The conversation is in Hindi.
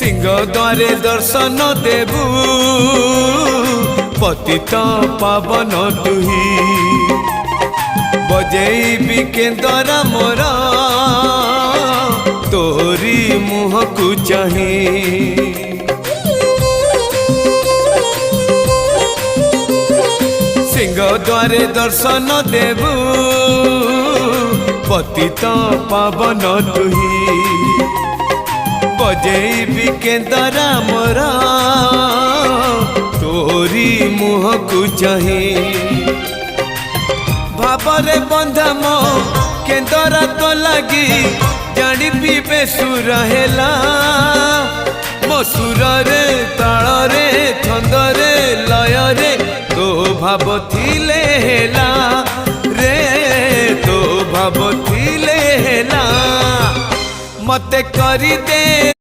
सिंह द्वारे दर्शन देबू पतित पावन तुही बजेबी केंदरा मोरा तोरी मुह को चाही सिंह द्वारे दर्शन देबू पतित पावन तुही बजेबी केंदरा मोरा तोरी मुह को चाही भावरे बंधा मो केंदरा तो लगी जानी पीबे सुर हेला मो सुर रे ताल रे छंद रे लय रे तो भाव थिले हेला रे तो भाव थिले हेला मते करी दे